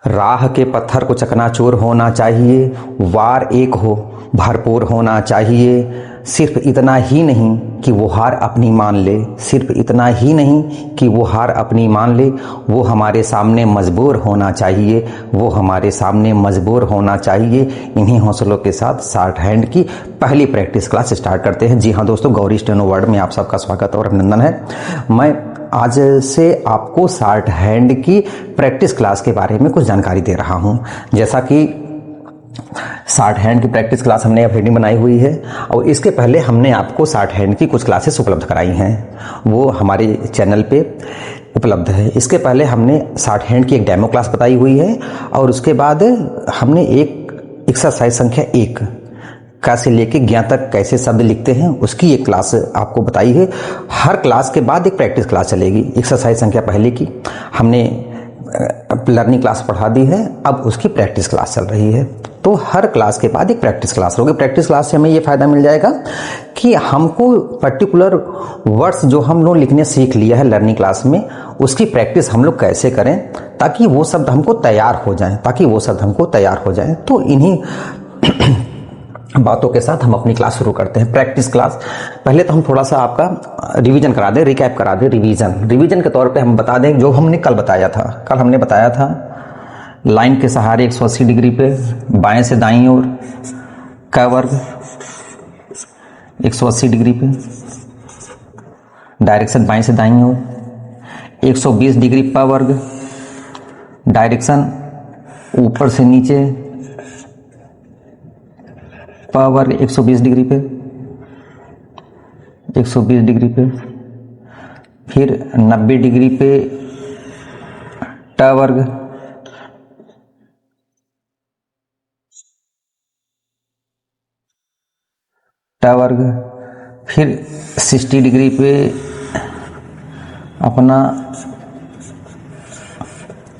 राह के पत्थर को चकनाचूर होना चाहिए, वार एक हो भरपूर होना चाहिए। सिर्फ इतना ही नहीं कि वो हार अपनी मान ले, सिर्फ इतना ही नहीं कि वो हार अपनी मान ले। वो हमारे सामने मजबूर होना चाहिए, वो हमारे सामने मजबूर होना चाहिए। इन्हीं हौसलों के साथ शॉर्ट हैंड की पहली प्रैक्टिस क्लास स्टार्ट करते हैं। जी हाँ दोस्तों, गौरी स्टेनो वर्ड में आप सबका स्वागत और अभिनंदन है। मैं आज से आपको शॉर्ट हैंड की प्रैक्टिस क्लास के बारे में कुछ जानकारी दे रहा हूं। जैसा कि शॉर्ट हैंड की प्रैक्टिस क्लास हमने ऑलरेडी बनाई हुई है और इसके पहले हमने आपको शॉर्ट हैंड की कुछ क्लासेस उपलब्ध कराई हैं, वो हमारे चैनल पे उपलब्ध है। इसके पहले हमने शॉर्ट हैंड की एक डेमो क्लास बताई हुई है और उसके बाद हमने एक एक्सरसाइज संख्या 1 का से लेके ज्ञ तक कैसे शब्द लिखते हैं उसकी एक क्लास आपको बताई है। हर क्लास के बाद एक प्रैक्टिस क्लास चलेगी। एक्सरसाइज संख्या पहले की हमने लर्निंग क्लास पढ़ा दी है, अब उसकी प्रैक्टिस क्लास चल रही है। तो हर क्लास के बाद एक प्रैक्टिस क्लास होगी। प्रैक्टिस क्लास से हमें ये फायदा मिल जाएगा कि हमको पर्टिकुलर वर्ड्स जो हम लोग लिखने सीख लिया है लर्निंग क्लास में, उसकी प्रैक्टिस हम लोग कैसे करें ताकि वो शब्द हमको तैयार हो जाएं। तो इन्हीं बातों के साथ हम अपनी क्लास शुरू करते हैं। प्रैक्टिस क्लास पहले तो हम थोड़ा सा आपका रिवीजन करा दें, रिकैप करा दें। रिवीजन के तौर पे हम बता दें जो हमने कल बताया था। कल हमने बताया था लाइन के सहारे 180 डिग्री पे बाएं से दाईं ओर क वर्ग 180 डिग्री पे, डायरेक्शन बाएं से दाईं ओर 120 डिग्री प वर्ग, डायरेक्शन ऊपर से नीचे प वर्ग 120 डिग्री पे, 120 डिग्री पे, फिर 90 डिग्री पे ट वर्ग, फिर 60 डिग्री पे अपना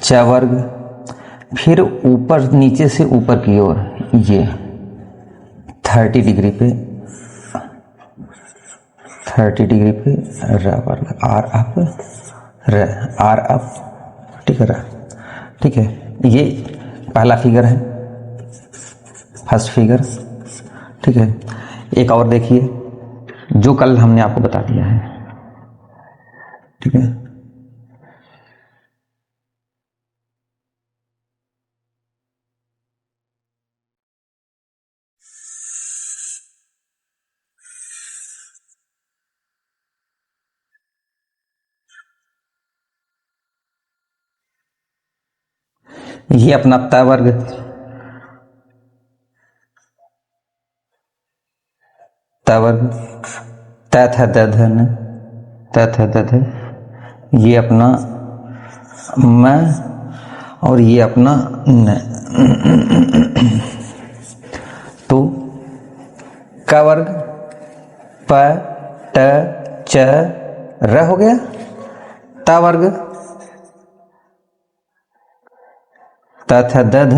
च वर्ग, फिर ऊपर नीचे से ऊपर की ओर ये 30 डिग्री पे र वर्ग, आर अप ठीक है। ये पहला फिगर है, फर्स्ट फिगर, ठीक है। एक और देखिए जो कल हमने आपको बता दिया है, ठीक है। ये अपना त वर्ग, ये अपना म और ये अपना न। तो क वर्ग प ट च र हो गया, त वर्ग त थ द ध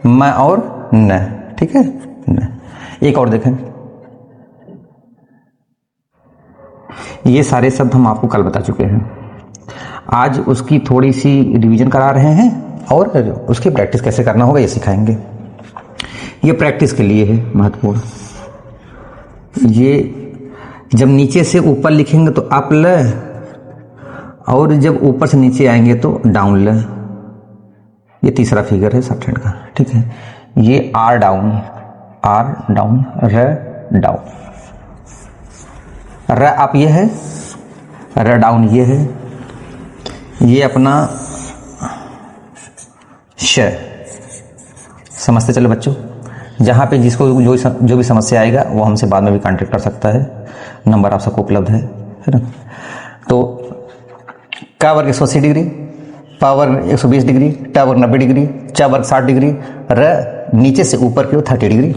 म और न, ठीक है न। एक और देखें, ये सारे शब्द हम आपको कल बता चुके हैं। आज उसकी थोड़ी सी रिवीजन करा रहे हैं और उसकी प्रैक्टिस कैसे करना होगा ये सिखाएंगे। ये प्रैक्टिस के लिए है महत्वपूर्ण। ये जब नीचे से ऊपर लिखेंगे तो अप ल, और जब ऊपर से नीचे आएंगे तो डाउन ल। ये तीसरा फिगर है शॉर्ट हैंड का, ठीक है। ये R down, R down, R up ये है, र डाउन ये है, ये अपना श। समझते चलो बच्चों। जहाँ पे जिसको जो भी समस्या आएगा वो हमसे बाद में भी कांटेक्ट कर सकता है, नंबर आप सबको उपलब्ध है ना। तो क वर्ग 180 डिग्री, प वर्ग 120 डिग्री, ट वर्ग 90 डिग्री, च वर्ग 60 डिग्री, र नीचे से ऊपर की ओर 30 डिग्री,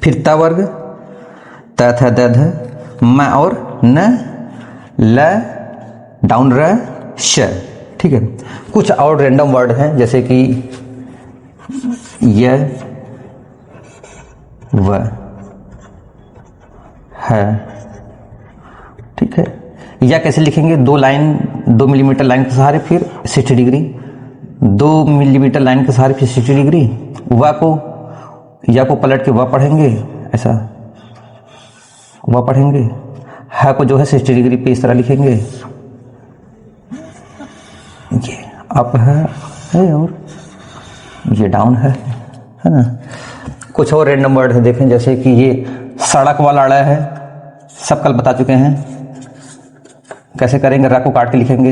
फिर त वर्ग त थ द ध म और न, ल डाउन र श, ठीक है। कुछ और रैंडम वर्ड हैं जैसे कि य व है, ठीक है। या कैसे लिखेंगे, 2 मिलीमीटर लाइन के सहारे, फिर 60 डिग्री 2 मिलीमीटर लाइन के सहारे 60 डिग्री, व को या को पलट के वह पढ़ेंगे, ऐसा वह पढ़ेंगे, है को जो है 60 डिग्री पे इस तरह लिखेंगे, ये अप है और ये डाउन है ना। कुछ और रैंडम वर्ड है देखें, जैसे कि ये सड़क वाला अड़ा है, सब कल बता चुके हैं कैसे करेंगे, र को काट के लिखेंगे,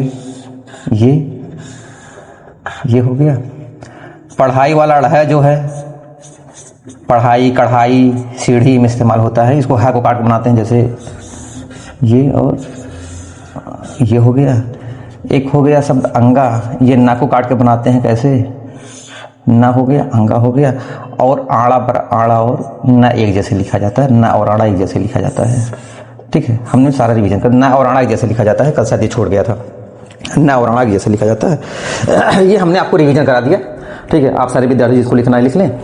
ये हो गया। पढ़ाई वाला अड़ा है जो है, पढ़ाई कढ़ाई सीढ़ी में इस्तेमाल होता है, इसको है को काट के बनाते हैं, जैसे ये और ये हो गया। एक हो गया शब्द अंगा, ये ना को काट के बनाते हैं, कैसे, ना हो गया अंगा हो गया। और आड़ा पर आड़ा और ना एक जैसे लिखा जाता है, ना और आड़ा एक जैसे लिखा जाता है, ठीक है। हमने सारा रिवीजन कर, ना और आड़ा एक जैसे लिखा जाता है, कल शायद ये छोड़ गया था, ना और आड़ा एक जैसे लिखा जाता है। ये हमने आपको रिवीजन करा दिया, ठीक है। आप सारे विद्यार्थी जिसको लिखना है लिख लें,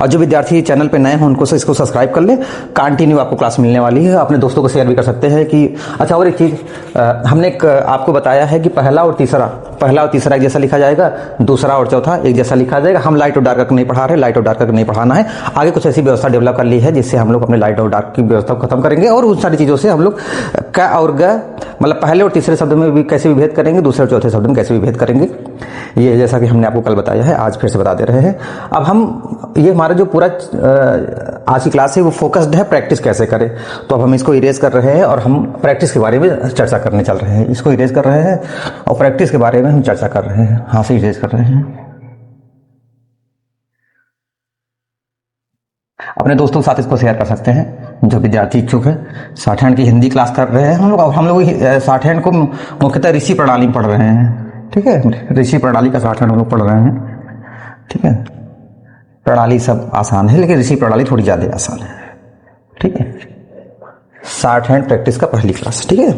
और जो विद्यार्थी चैनल पे नए हैं उनको से इसको सब्सक्राइब कर ले, कंटिन्यू आपको क्लास मिलने वाली है। अपने दोस्तों को शेयर भी कर सकते हैं कि अच्छा। और एक चीज़ हमने आपको बताया है कि पहला और तीसरा एक जैसा लिखा जाएगा, दूसरा और चौथा एक जैसा लिखा जाएगा। हम लाइट और डार्क करके नहीं पढ़ा रहे, लाइट और डार्क करके नहीं पढ़ाना है। आगे कुछ ऐसी व्यवस्था डेवलप कर ली है जिससे हम लोग अपने लाइट और डार्क की व्यवस्था को खत्म करेंगे, और उन सारी चीज़ों से हम लोग क और ग मतलब पहले और तीसरे शब्द में भी कैसे विभेद करेंगे, दूसरे और चौथे शब्द में कैसे विभेद करेंगे, ये जैसा कि हमने आपको कल बताया है, आज फिर से बता दे रहे हैं। अब हम ये हमारा जो पूरा आज की क्लास है वो फोकस्ड है प्रैक्टिस कैसे करें। तो अब हम इसको इरेज कर रहे हैं और हम प्रैक्टिस के बारे में चर्चा करने चल रहे हैं। इसको इरेज कर रहे हैं और प्रैक्टिस के बारे में हम चर्चा कर रहे हैं, हाँ से इरेज कर रहे हैं। अपने दोस्तों के साथ इसको शेयर कर सकते हैं जो विद्यार्थी इच्छुक है। शॉर्टहैंड की हिंदी क्लास कर रहे हैं हम लोग। अब हम लोग शॉर्टहैंड को मुख्यतः ऋषि प्रणाली में पढ़ रहे हैं, ठीक है। ऋषि प्रणाली का शॉर्टहैंड हम लोग पढ़ रहे हैं, ठीक है। प्रणाली सब आसान है लेकिन ऋषि प्रणाली थोड़ी ज़्यादा आसान है, ठीक है। शॉर्टहैंड प्रैक्टिस का पहली क्लास, ठीक है।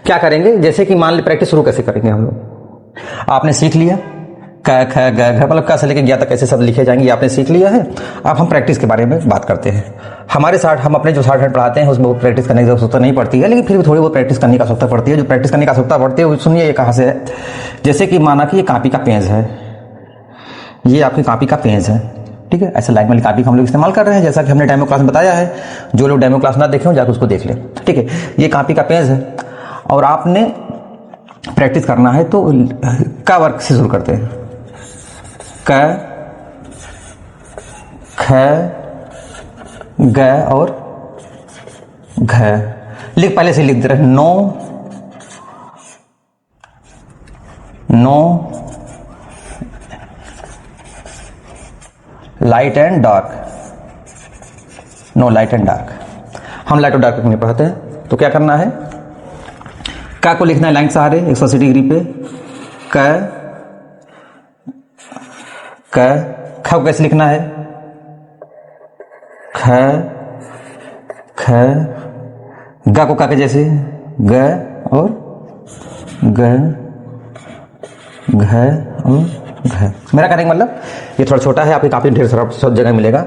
क्या करेंगे, जैसे कि मान ली प्रैक्टिस शुरू कैसे करेंगे हम लोग। आपने सीख लिया क ख ग घ मतलब क से लेकर ज्ञ तक कैसे शब्द लिखे जाएंगे, आपने सीख लिया है। अब हम प्रैक्टिस के बारे में बात करते हैं। हम अपने जो शॉर्टहैंड पढ़ाते हैं उसमें वो प्रैक्टिस करने की आवश्यकता नहीं पड़ती है, लेकिन फिर भी थोड़ी बहुत प्रैक्टिस करने की आवश्यकता पड़ती है। जो प्रैक्टिस करने की आवश्यकता पड़ती है वो सुनिए ये कहाँ से है। जैसे कि माना कि ये कॉपी का पेज है, ये आपकी कॉपी का पेज है, ठीक है। ऐसे लाइन वाली कॉपी का हम लोग इस्तेमाल कर रहे हैं, जैसा कि हमने डेमो क्लास में बताया है। जो लोग डेमो क्लास ना देखे हो जाकर उसको देख लें, ठीक है। ये कॉपी का पेज है और आपने प्रैक्टिस करना है तो का वर्क से शुरू करते हैं। क ख ग और घ पहले से लिख दे रहे। No light and dark, no light and dark. हम लाइट और डार्क नहीं पढ़ते हैं, तो क्या करना है, का को लिखना है लाइन सहारे 180 डिग्री पे। ख को कैसे लिखना है, ख ग को का के जैसे ग और घ और घ। मेरा कहने का मतलब ये थोड़ा छोटा है, आपकी काफी ढेर सारा सब जगह मिलेगा।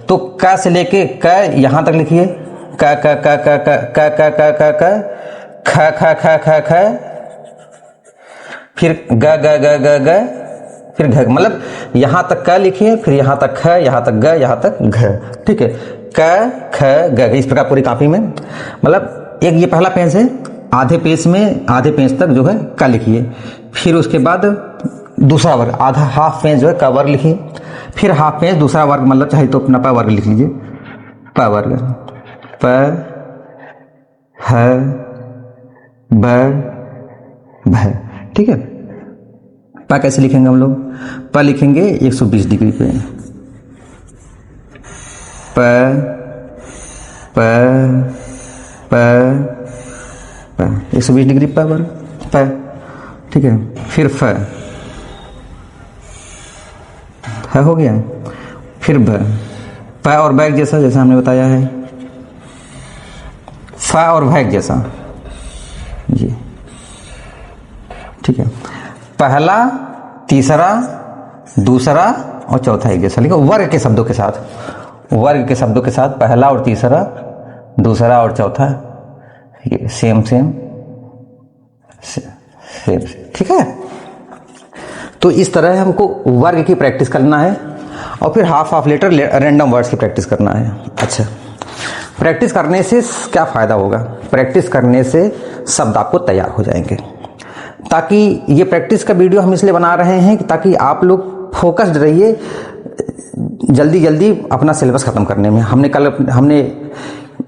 तो क से लेके क यहां तक लिखिए, क क क क क क क क क क ख ख ख ख ख, फिर ग ग ग ग ग, फिर घ। मतलब यहां तक क लिखिए, फिर यहां तक ख, यहां तक ग, यहां तक घ, ठीक है। क ख ग, इस प्रकार पूरी कॉपी में। मतलब एक ये पहला पेज है, आधे पेज तक जो है क लिखिए। फिर उसके बाद दूसरा वर्ग, आधा हाफ पेज जो है का वर्ग लिखिए। फिर हाफ पेज दूसरा वर्ग, मतलब चाहे तो अपना प वर्ग लिख लीजिए, प वर्ग, प ह ब भ, ठीक है। प कैसे लिखेंगे हम लोग, प लिखेंगे 120 डिग्री पे, प प प प 120 डिग्री प वर्ग प, ठीक है। फिर फ हो गया। फिर ब, प और बैग जैसा, जैसा हमने बताया है, फ और भैग जैसा, ये ठीक है। पहला, तीसरा, दूसरा और चौथा एक जैसा लिखो, वर्ग के शब्दों के साथ, वर्ग के शब्दों के साथ पहला और तीसरा, दूसरा और चौथा ये सेम, ठीक है। तो तो इस तरह हमको वर्ग की प्रैक्टिस करना है और फिर हाफ लेटर रैंडम वर्ड्स की प्रैक्टिस करना है। अच्छा, प्रैक्टिस करने से क्या फ़ायदा होगा? प्रैक्टिस करने से शब्द आपको तैयार हो जाएंगे। ताकि ये प्रैक्टिस का वीडियो हम इसलिए बना रहे हैं कि ताकि आप लोग फोकस्ड रहिए जल्दी जल्दी अपना सिलेबस ख़त्म करने में। हमने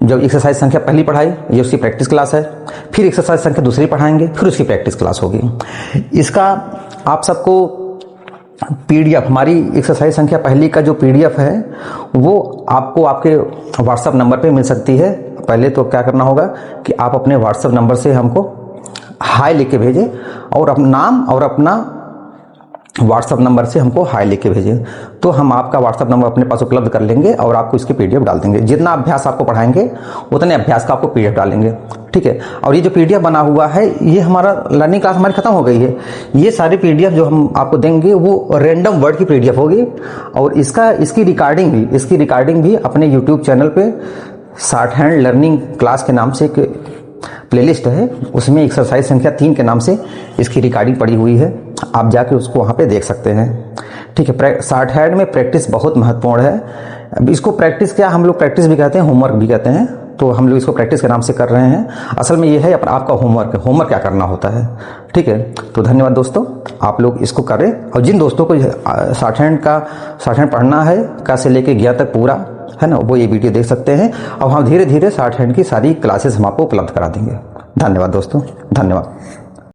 जब एक्सरसाइज संख्या पहली पढ़ाई, ये उसकी प्रैक्टिस क्लास है, फिर एक्सरसाइज संख्या दूसरी पढ़ाएंगे, फिर उसकी प्रैक्टिस क्लास होगी। इसका आप सबको PDF, हमारी एक्सरसाइज संख्या पहली का जो PDF है वो आपको आपके व्हाट्सएप नंबर पे मिल सकती है। पहले तो क्या करना होगा कि आप अपने व्हाट्सएप नंबर से हमको हाय लिख के भेजें और अपना नाम और अपना व्हाट्सएप नंबर से हमको हाय लिख के भेजें, तो हम आपका व्हाट्सएप नंबर अपने पास उपलब्ध कर लेंगे और आपको इसकी PDF डाल देंगे। जितना अभ्यास आपको पढ़ाएंगे उतने अभ्यास का आपको PDF डालेंगे, ठीक है। और ये जो PDF बना हुआ है, ये हमारा लर्निंग क्लास हमारी खत्म हो गई है। ये सारी PDF जो हम आपको देंगे वो रैंडम वर्ड की PDF होगी और इसकी रिकॉर्डिंग भी अपने यूट्यूब चैनल पे शॉर्ट हैंड लर्निंग क्लास के नाम से एक प्लेलिस्ट है, उसमें एक्सरसाइज संख्या 3 के नाम से इसकी रिकॉर्डिंग पड़ी हुई है। आप जाके उसको वहाँ पे देख सकते हैं, ठीक है। शॉर्ट हैंड में प्रैक्टिस बहुत महत्वपूर्ण है। अब इसको प्रैक्टिस क्या, हम लोग प्रैक्टिस भी कहते हैं, होमवर्क भी कहते हैं, तो हम लोग इसको प्रैक्टिस के नाम से कर रहे हैं। असल में ये है आपका होमवर्क क्या करना होता है, ठीक है। तो धन्यवाद दोस्तों, आप लोग इसको करें और जिन दोस्तों को शॉर्ट हैंड पढ़ना है का से लेके गया तक पूरा है ना, वो ये वीडियो देख सकते हैं और हम धीरे धीरे शॉर्ट हैंड की सारी क्लासेस हम आपको उपलब्ध करा देंगे। धन्यवाद दोस्तों, धन्यवाद।